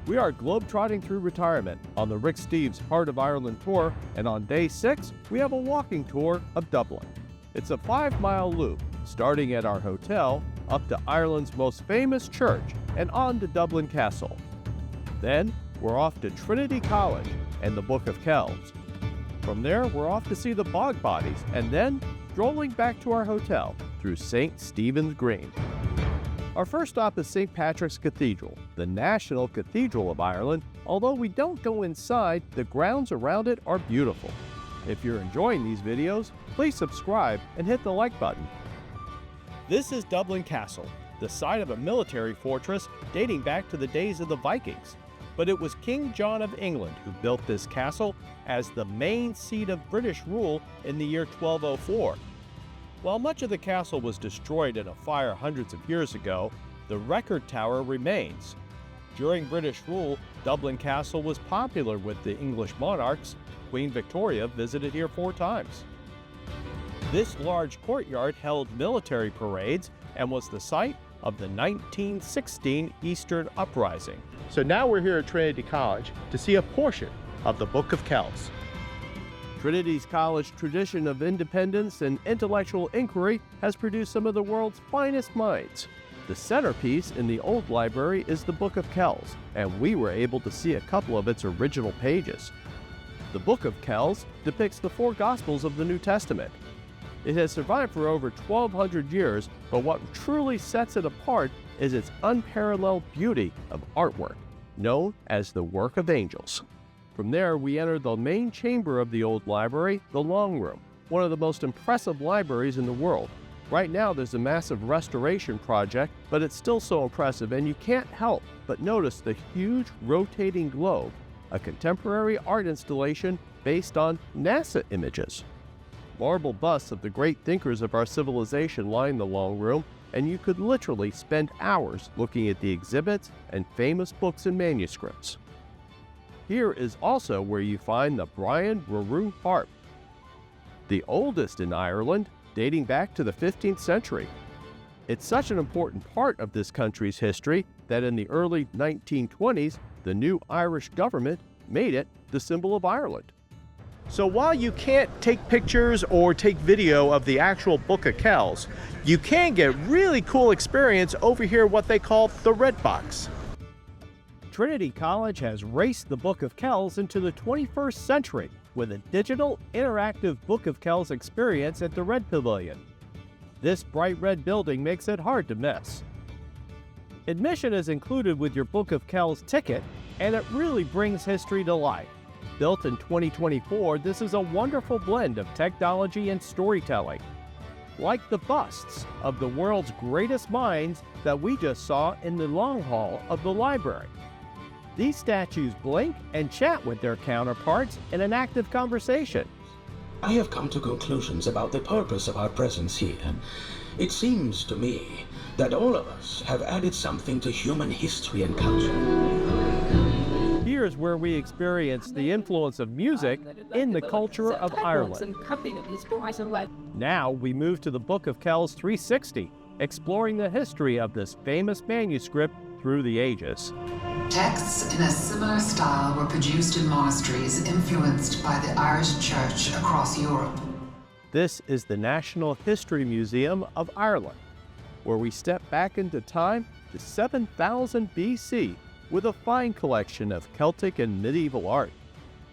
We are globetrotting through retirement on the Rick Steves Heart of Ireland tour, and on day 6, we have a walking tour of Dublin. It's a 5-mile loop, starting at our hotel, up to Ireland's most famous church, and on to Dublin Castle. Then, we're off to Trinity College and the Book of Kells. From there, we're off to see the bog bodies, and then strolling back to our hotel through St. Stephen's Green. Our first stop is St. Patrick's Cathedral, the national cathedral of Ireland. Although we don't go inside, the grounds around it are beautiful. If you're enjoying these videos, please subscribe and hit the like button. This is Dublin Castle, the site of a military fortress dating back to the days of the Vikings. But it was King John of England who built this castle as the main seat of British rule in the year 1204. While much of the castle was destroyed in a fire hundreds of years ago, the record tower remains. During British rule, Dublin Castle was popular with the English monarchs. Queen Victoria visited here 4 times. This large courtyard held military parades and was the site of the 1916 Eastern Uprising. So now we're here at Trinity College to see a portion of the Book of Kells. Trinity's college tradition of independence and intellectual inquiry has produced some of the world's finest minds. The centerpiece in the old library is the Book of Kells, and we were able to see a couple of its original pages. The Book of Kells depicts the 4 Gospels of the New Testament. It has survived for over 1,200 years, but what truly sets it apart is its unparalleled beauty of artwork, known as the work of angels. From there, we enter the main chamber of the old library, the Long Room, one of the most impressive libraries in the world. Right now, there's a massive restoration project, but it's still so impressive, and you can't help but notice the huge rotating globe, a contemporary art installation based on NASA images. Marble busts of the great thinkers of our civilization line the Long Room, and you could literally spend hours looking at the exhibits and famous books and manuscripts. Here is also where you find the Brian Boru harp, the oldest in Ireland, dating back to the 15th century. It's such an important part of this country's history that in the early 1920s, the new Irish government made it the symbol of Ireland. So while you can't take pictures or take video of the actual Book of Kells, you can get really cool experience over here what they call the Red Box. Trinity College has raced the Book of Kells into the 21st century with a digital, interactive Book of Kells experience at the Red Pavilion. This bright red building makes it hard to miss. Admission is included with your Book of Kells ticket, and it really brings history to life. Built in 2024, this is a wonderful blend of technology and storytelling, like the busts of the world's greatest minds that we just saw in the long hall of the library. These statues blink and chat with their counterparts in an active conversation. I have come to conclusions about the purpose of our presence here. It seems to me that all of us have added something to human history and culture. Here's where we experience the influence of music in the culture of Ireland. Now we move to the Book of Kells 360, exploring the history of this famous manuscript through the ages. Texts in a similar style were produced in monasteries influenced by the Irish Church across Europe. This is the National History Museum of Ireland, where we step back into time to 7000 BC with a fine collection of Celtic and medieval art.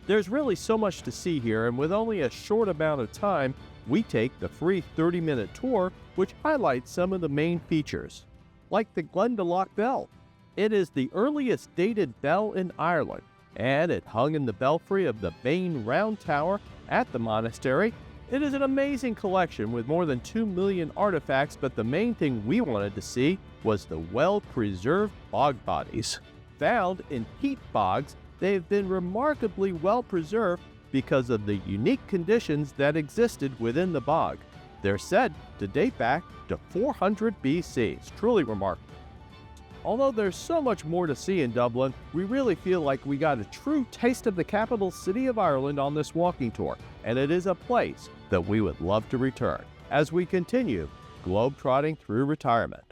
There's really so much to see here, and with only a short amount of time, we take the free 30-minute tour, which highlights some of the main features, like the Glendalough Bell. It is the earliest dated bell in Ireland, and it hung in the belfry of the main round tower at the monastery. It is an amazing collection with more than 2 million artifacts, but the main thing we wanted to see was the well-preserved bog bodies. Found in peat bogs, they have been remarkably well preserved because of the unique conditions that existed within the bog. They're said to date back to 400 BC. It's truly remarkable. Although there's so much more to see in Dublin, we really feel like we got a true taste of the capital city of Ireland on this walking tour, and it is a place that we would love to return as we continue globetrotting through retirement.